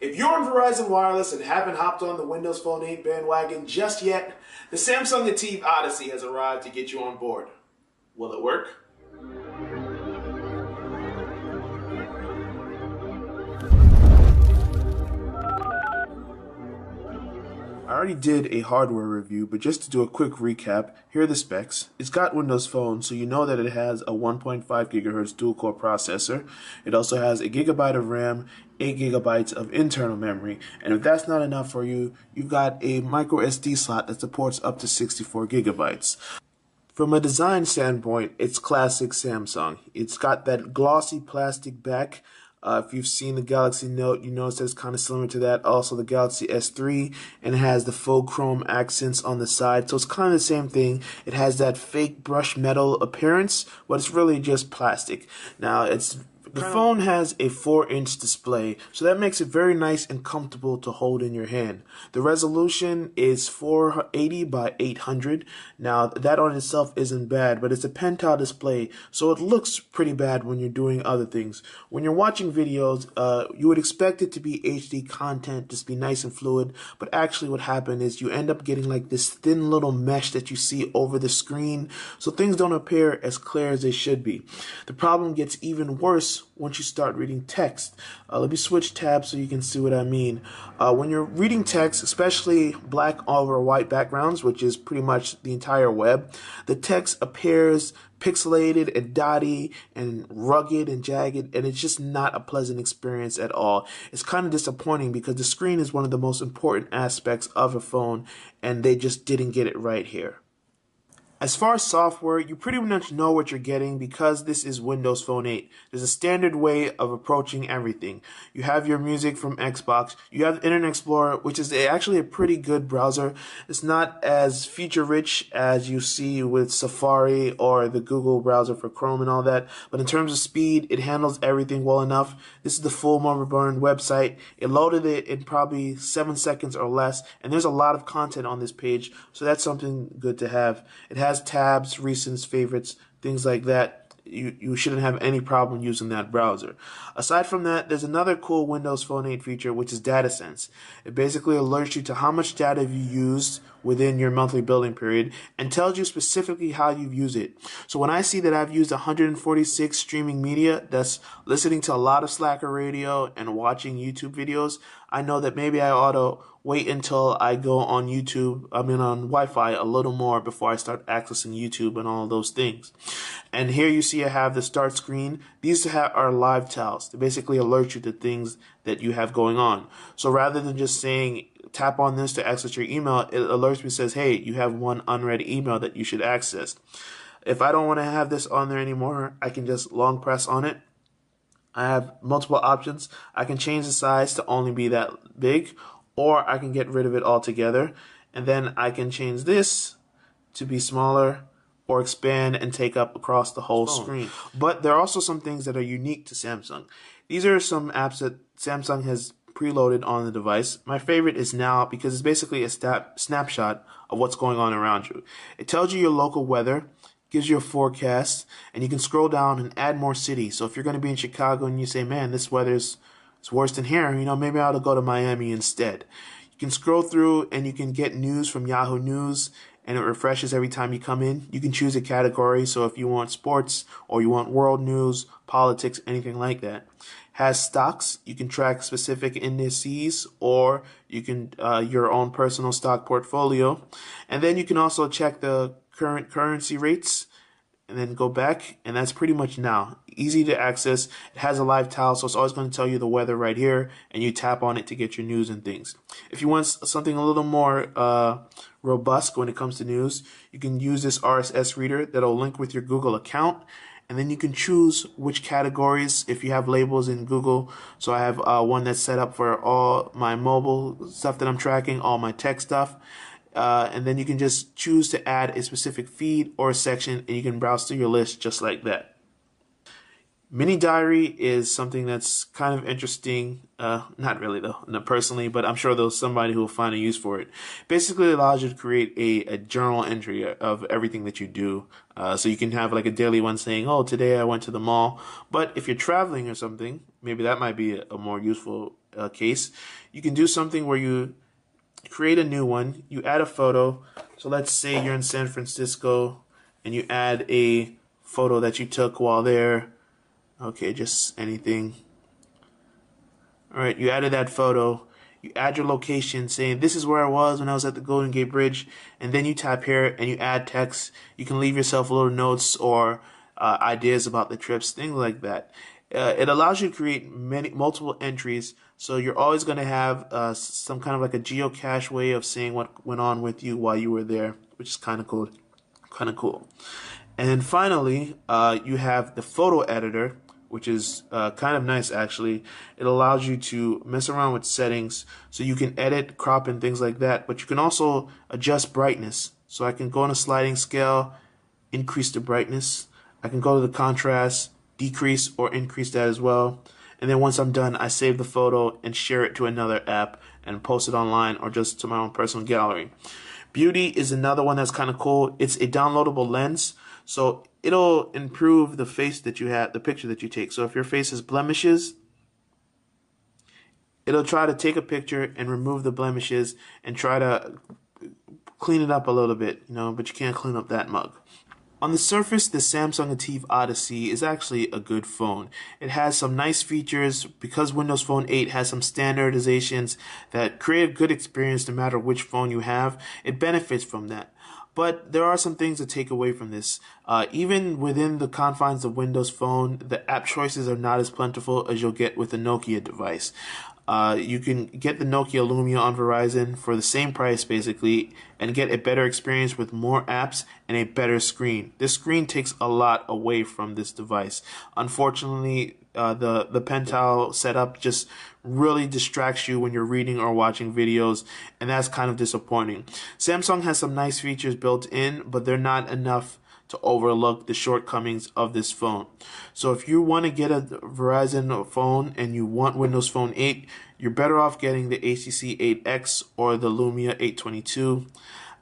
If you're on Verizon Wireless and haven't hopped on the Windows Phone 8 bandwagon just yet, the Samsung Ativ Odyssey has arrived to get you on board. Will it work? I already did a hardware review, but just to do a quick recap, here are the specs. It's got Windows Phone, so you know that it has a 1.5 gigahertz dual-core processor. It also has a gigabyte of RAM, 8 gigabytes of internal memory, and if that's not enough for you, you've got a micro SD slot that supports up to 64 gigabytes. From a design standpoint, it's classic Samsung. It's got that glossy plastic back. If you've seen the Galaxy Note, you notice that it's kind of similar to that. Also, the Galaxy S3, and it has the faux chrome accents on the side. So it's kind of the same thing. It has that fake brushed metal appearance, but it's really just plastic. Now, the phone has a 4-inch display, so that makes it very nice and comfortable to hold in your hand. The resolution is 480 by 800. Now, that on itself isn't bad, but it's a pen-tile display, so it looks pretty bad when you're doing other things. When you're watching videos, you would expect it to be HD content, just be nice and fluid, but actually what happened is you end up getting like this thin little mesh that you see over the screen, so things don't appear as clear as they should be. The problem gets even worse once you start reading text. Let me switch tabs so you can see what I mean. When you're reading text, especially black over white backgrounds, which is pretty much the entire web, the text appears pixelated and dotty and rugged and jagged, and it's just not a pleasant experience at all. It's kind of disappointing because the screen is one of the most important aspects of a phone, and they just didn't get it right here. As far as software, you pretty much know what you're getting because this is Windows Phone 8. There's a standard way of approaching everything. You have your music from Xbox. You have Internet Explorer, which is actually a pretty good browser. It's not as feature-rich as you see with Safari or the Google browser for Chrome and all that. But in terms of speed, it handles everything well enough. This is the full Mummerburn website. It loaded it in probably 7 seconds or less. And there's a lot of content on this page, so that's something good to have. It has tabs, recents, favorites, things like that. You shouldn't have any problem using that browser. Aside from that, there's another cool Windows Phone 8 feature, which is DataSense. It basically alerts you to how much data you used within your monthly billing period and tells you specifically how you've used it. So when I see that I've used 146 streaming media, that's listening to a lot of Slacker radio and watching YouTube videos, I know that maybe I ought to wait until I go on YouTube, on Wi-Fi a little more before I start accessing YouTube and all of those things. And here you see I have the start screen. These are live tells. They basically alert you to things that you have going on. So rather than just saying, tap on this to access your email, it alerts me, says, hey, you have one unread email that you should access. If I don't want to have this on there anymore, I can just long press on it. I have multiple options. I can change the size to only be that big, or I can get rid of it altogether. And then I can change this to be smaller or expand and take up across the whole screen. But there are also some things that are unique to Samsung. These are some apps that Samsung has preloaded on the device. My favorite is Now because it's basically a snapshot of what's going on around you. It tells you your local weather, gives you a forecast, and you can scroll down and add more cities. So if you're going to be in Chicago and you say, man, this weather's it's worse than here, maybe I ought to go to Miami instead. You can scroll through and you can get news from Yahoo News, and it refreshes every time you come in. You can choose a category, so if you want sports or you want world news, politics, anything like that. Has stocks. You can track specific indices, or you can your own personal stock portfolio. And then you can also check the current currency rates and then go back, and that's pretty much Now. Easy to access. It has a live tile, so it's always going to tell you the weather right here, and you tap on it to get your news and things. If you want something a little more robust when it comes to news, you can use this RSS reader that'll link with your Google account, and then you can choose which categories if you have labels in Google. So I have one that's set up for all my mobile stuff that I'm tracking, all my tech stuff. And then you can just choose to add a specific feed or a section, and you can browse through your list just like that. Mini Diary is something that's kind of interesting. Not really though, not personally, but I'm sure there's somebody who will find a use for it. Basically, it allows you to create a journal entry of everything that you do. So you can have like a daily one saying, oh, today I went to the mall. But if you're traveling or something, maybe that might be a more useful case. You can do something where you create a new one, you add a photo. So let's say you're in San Francisco and you add a photo that you took while there. Okay, just anything. Alright, you added that photo. You add your location saying this is where I was when I was at the Golden Gate Bridge, and then you tap here and you add text. You can leave yourself little notes or ideas about the trips, things like that. It allows you to create multiple entries, so you're always going to have some kind of like a geocache way of saying what went on with you while you were there, which is kind of cool. And then finally, you have the photo editor, which is kind of nice actually. It allows you to mess around with settings so you can edit, crop, and things like that. But you can also adjust brightness. So I can go on a sliding scale, increase the brightness. I can go to the contrast, decrease or increase that as well. And then once I'm done, I save the photo and share it to another app and post it online or just to my own personal gallery. Beauty is another one that's kind of cool. It's a downloadable lens, so it'll improve the face that you have, the picture that you take. So if your face has blemishes, it'll try to take a picture and remove the blemishes and try to clean it up a little bit, but you can't clean up that mug. On the surface, the Samsung ATIV Odyssey is actually a good phone. It has some nice features because Windows Phone 8 has some standardizations that create a good experience no matter which phone you have. It benefits from that. But there are some things to take away from this. Even within the confines of Windows Phone, the app choices are not as plentiful as you'll get with a Nokia device. You can get the Nokia Lumia on Verizon for the same price basically and get a better experience with more apps and a better screen. This screen takes a lot away from this device. Unfortunately, the Pentel setup just really distracts you when you're reading or watching videos, and that's kind of disappointing. Samsung has some nice features built in, but they're not enough to overlook the shortcomings of this phone. So if you want to get a Verizon phone and you want Windows Phone 8, you're better off getting the HTC 8X or the Lumia 822.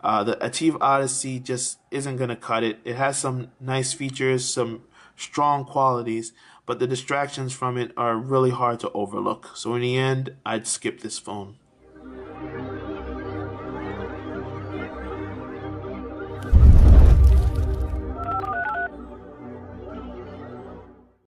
The ATIV Odyssey just isn't going to cut it. It has some nice features, some strong qualities, but the distractions from it are really hard to overlook. So in the end, I'd skip this phone.